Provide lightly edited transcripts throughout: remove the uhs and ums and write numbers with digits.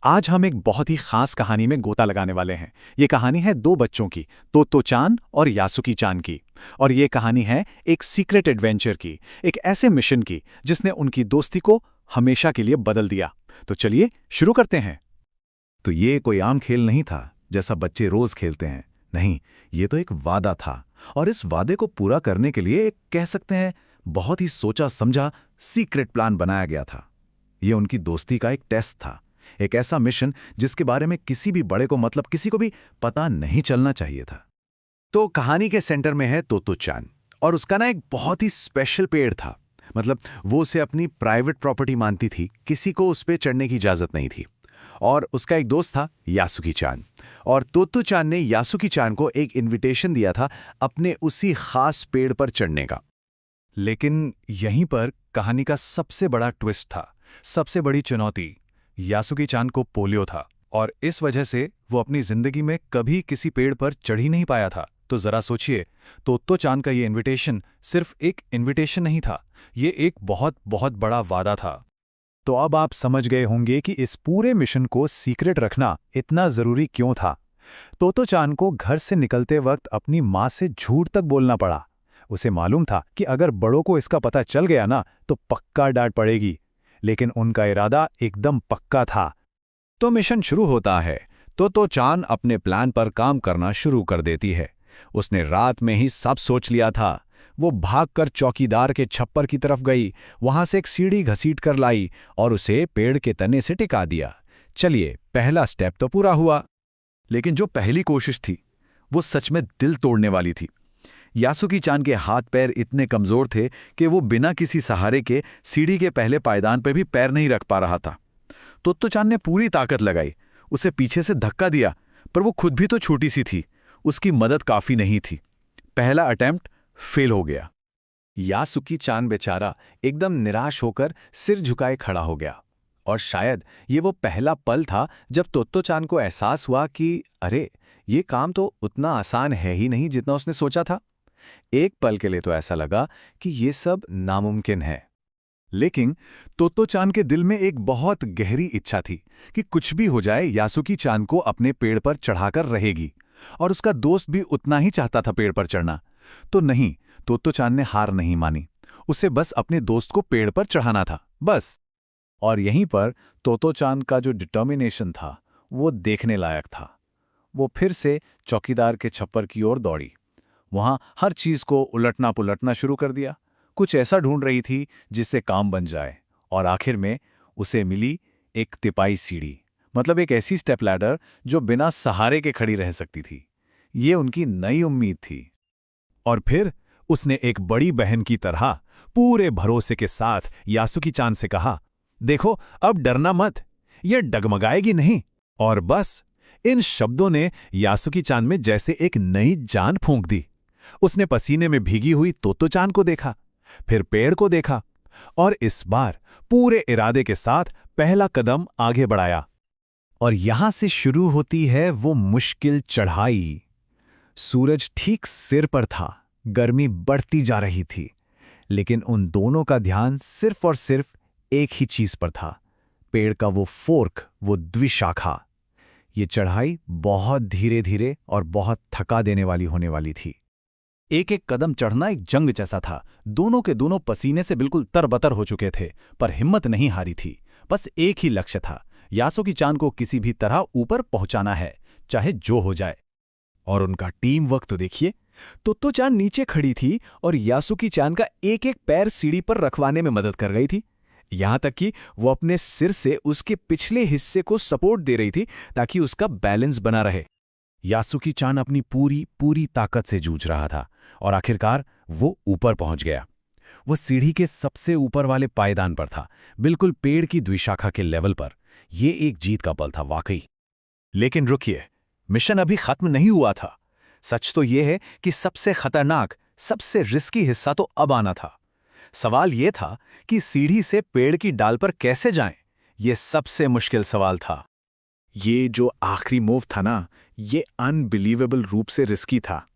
आज हम एक बहुत ही खास कहानी में गोता लगाने वाले हैं। ये कहानी है दो बच्चों की, तोत्तो-चान और यासुकी-चान की। और ये कहानी है एक सीक्रेट एडवेंचर की, एक ऐसे मिशन की जिसने उनकी दोस्ती को हमेशा के लिए बदल दिया। तो चलिए शुरू करते हैं। तो ये कोई आम खेल नहीं था जैसा बच्चे रोज खेलते हैं। नहीं, ये तो एक वादा था। और इस वादे को पूरा करने के लिए एक कह सकते हैं बहुत ही सोचा समझा सीक्रेट प्लान बनाया गया था। ये उनकी दोस्ती का एक टेस्ट था, एक ऐसा मिशन जिसके बारे में किसी भी बड़े को मतलब किसी को भी पता नहीं चलना चाहिए था। तो कहानी के सेंटर में है तोत्तो-चान, और उसका ना एक बहुत ही स्पेशल पेड़ था। मतलब वो उसे अपनी प्राइवेट प्रॉपर्टी मानती थी, किसी को उस पे चढ़ने की इजाजत नहीं थी। और उसका एक दोस्त था यासुकी-चान, और तोत्तो-चान ने यासुकी-चान को एक इनविटेशन दिया था अपने उसी खास पेड़ पर चढ़ने का। लेकिन यहीं पर कहानी का सबसे बड़ा ट्विस्ट था, सबसे बड़ी चुनौती। यासुकी-चान को पोलियो था और इस वजह से वो अपनी जिंदगी में कभी किसी पेड़ पर चढ़ ही नहीं पाया था। तो जरा सोचिए, तोत्तो-चान का ये इनविटेशन सिर्फ एक इनविटेशन नहीं था, ये एक बहुत बहुत बड़ा वादा था। तो अब आप समझ गए होंगे कि इस पूरे मिशन को सीक्रेट रखना इतना जरूरी क्यों था। तोत्तो-चान को घर से निकलते वक्त अपनी माँ से झूठ तक बोलना पड़ा। उसे मालूम था कि अगर बड़ों को इसका पता चल गया ना तो पक्का डांट पड़ेगी, लेकिन उनका इरादा एकदम पक्का था। तो मिशन शुरू होता है। तोत्तो-चान अपने प्लान पर काम करना शुरू कर देती है। उसने रात में ही सब सोच लिया था। वो भागकर चौकीदार के छप्पर की तरफ गई, वहां से एक सीढ़ी घसीट कर लाई और उसे पेड़ के तने से टिका दिया। चलिए, पहला स्टेप तो पूरा हुआ। लेकिन जो पहली कोशिश थी वो सच में दिल तोड़ने वाली थी। यासुकी-चान के हाथ पैर इतने कमजोर थे कि वो बिना किसी सहारे के सीढ़ी के पहले पायदान पर भी पैर नहीं रख पा रहा था। तोत्तो-चान ने पूरी ताकत लगाई, उसे पीछे से धक्का दिया, पर वो खुद भी तो छोटी सी थी, उसकी मदद काफी नहीं थी। पहला अटेम्प्ट फेल हो गया। यासुकी-चान बेचारा एकदम निराश होकर सिर झुकाए खड़ा हो गया। और शायद ये वो पहला पल था जब तोत्तो-चान को एहसास हुआ कि अरे, ये काम तो उतना आसान है ही नहीं जितना उसने सोचा था। एक पल के लिए तो ऐसा लगा कि ये सब नामुमकिन है। लेकिन तोत्तो-चान के दिल में एक बहुत गहरी इच्छा थी कि कुछ भी हो जाए यासुकी-चान को अपने पेड़ पर चढ़ाकर रहेगी। और उसका दोस्त भी उतना ही चाहता था पेड़ पर चढ़ना। तो नहीं, तोत्तो-चान ने हार नहीं मानी। उसे बस अपने दोस्त को पेड़ पर चढ़ाना था, बस। और यहीं पर तोत्तो-चान का जो डिटर्मिनेशन था वो देखने लायक था। वो फिर से चौकीदार के छप्पर की ओर दौड़ी। वहां हर चीज को उलटना पुलटना शुरू कर दिया। कुछ ऐसा ढूंढ रही थी जिससे काम बन जाए। और आखिर में उसे मिली एक तिपाई सीढ़ी, मतलब एक ऐसी स्टेप लैडर जो बिना सहारे के खड़ी रह सकती थी। ये उनकी नई उम्मीद थी। और फिर उसने एक बड़ी बहन की तरह पूरे भरोसे के साथ यासुकी-चान से कहा, देखो, अब डरना मत, ये डगमगाएगी नहीं। और बस इन शब्दों ने यासुकी-चान में जैसे एक नई जान फूंक दी। उसने पसीने में भीगी हुई तोत्तो-चान को देखा, फिर पेड़ को देखा, और इस बार पूरे इरादे के साथ पहला कदम आगे बढ़ाया। और यहां से शुरू होती है वो मुश्किल चढ़ाई। सूरज ठीक सिर पर था, गर्मी बढ़ती जा रही थी, लेकिन उन दोनों का ध्यान सिर्फ और सिर्फ एक ही चीज पर था, पेड़ का वो फोर्क, वो द्विशाखा। ये चढ़ाई बहुत धीरे धीरे और बहुत थका देने वाली होने वाली थी। एक एक कदम चढ़ना एक जंग जैसा था। दोनों के दोनों पसीने से बिल्कुल तरबतर हो चुके थे, पर हिम्मत नहीं हारी थी। बस एक ही लक्ष्य था, यासुकी-चान को किसी भी तरह ऊपर पहुंचाना है, चाहे जो हो जाए। और उनका टीम वर्क तो देखिए। तोत्तो-चान नीचे खड़ी थी और यासुकी-चान का एक एक पैर सीढ़ी पर रखवाने में मदद कर रही थी। यहां तक कि वो अपने सिर से उसके पिछले हिस्से को सपोर्ट दे रही थी ताकि उसका बैलेंस बना रहे। यासुकी-चान अपनी पूरी ताकत से जूझ रहा था और आखिरकार वो ऊपर पहुंच गया। वो सीढ़ी के सबसे ऊपर वाले पायदान पर था, बिल्कुल पेड़ की द्विशाखा के लेवल पर। ये एक जीत का पल था वाकई। लेकिन रुकिए, मिशन अभी खत्म नहीं हुआ था। सच तो यह है कि सबसे खतरनाक, सबसे रिस्की हिस्सा तो अब आना था। सवाल यह था कि सीढ़ी से पेड़ की डाल पर कैसे जाएं? यह सबसे मुश्किल सवाल था। ये जो आखिरी मूव था ना, ये अनबिलीवेबल रूप से रिस्की था।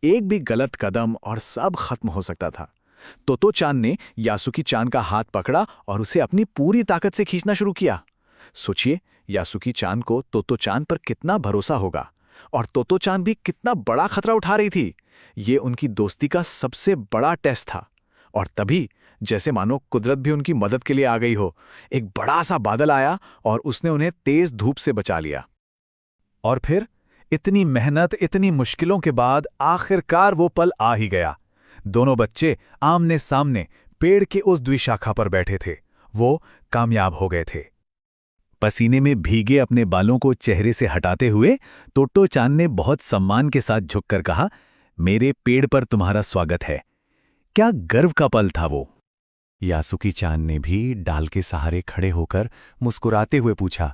एक भी गलत कदम और सब खत्म हो सकता था। तोत्तो-चान ने यासुकी-चान का हाथ पकड़ा और उसे अपनी पूरी ताकत से खींचना शुरू किया। सोचिए, यासुकी चान को तोतो चान पर कितना भरोसा होगा, और तोतो चान भी कितना बड़ा खतरा उठा रही थी। ये उनकी दोस्ती का सबसे बड़ा टेस्ट था। और तभी, जैसे मानो कुदरत भी उनकी मदद के लिए आ गई हो, एक बड़ा सा बादल आया और उसने उन्हें तेज धूप से बचा लिया। और फिर इतनी मेहनत, इतनी मुश्किलों के बाद आखिरकार वो पल आ ही गया। दोनों बच्चे आमने सामने पेड़ के उस द्विशाखा पर बैठे थे। वो कामयाब हो गए थे। पसीने में भीगे अपने बालों को चेहरे से हटाते हुए तोतो चान ने बहुत सम्मान के साथ झुककर कहा, मेरे पेड़ पर तुम्हारा स्वागत है। क्या गर्व का पल था वो। यासुकी चान ने भी डाल के सहारे खड़े होकर मुस्कुराते हुए पूछा,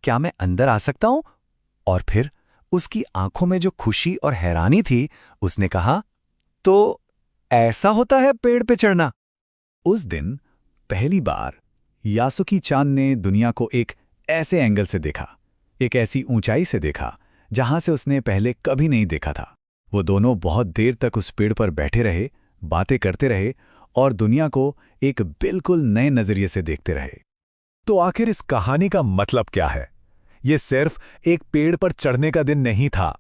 क्या मैं अंदर आ सकता हूं? और फिर उसकी आंखों में जो खुशी और हैरानी थी, उसने कहा, तो ऐसा होता है पेड़ पे चढ़ना। उस दिन पहली बार यासुकी चान ने दुनिया को एक ऐसे एंगल से देखा, एक ऐसी ऊंचाई से देखा जहां से उसने पहले कभी नहीं देखा था। वो दोनों बहुत देर तक उस पेड़ पर बैठे रहे, बातें करते रहे और दुनिया को एक बिल्कुल नए नजरिए से देखते रहे। तो आखिर इस कहानी का मतलब क्या है? ये सिर्फ एक पेड़ पर चढ़ने का दिन नहीं था।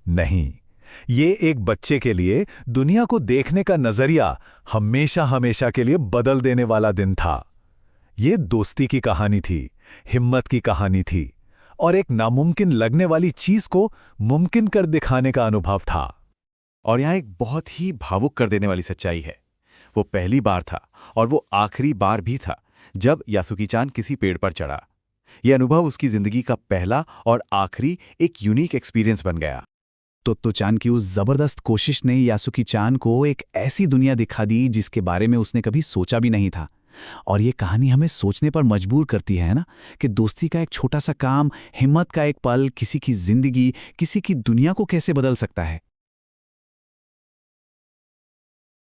नहीं, ये एक बच्चे के लिए दुनिया को देखने का नजरिया हमेशा हमेशा के लिए बदल देने वाला दिन था। ये दोस्ती की कहानी थी, हिम्मत की कहानी थी और एक नामुमकिन लगने वाली चीज को मुमकिन कर दिखाने का अनुभव था। और यहाँ एक बहुत ही भावुक कर देने वाली सच्चाई है। वो पहली बार था और वो आखिरी बार भी था जब यासुकी चान किसी पेड़ पर चढ़ा। यह अनुभव उसकी जिंदगी का पहला और आखिरी एक यूनिक एक्सपीरियंस बन गया। तोतो चान की उस जबरदस्त कोशिश ने यासुकी चान को एक ऐसी दुनिया दिखा दी जिसके बारे में उसने कभी सोचा भी नहीं था। और ये कहानी हमें सोचने पर मजबूर करती है ना, कि दोस्ती का एक छोटा सा काम, हिम्मत का एक पल किसी की जिंदगी, किसी की दुनिया को कैसे बदल सकता है।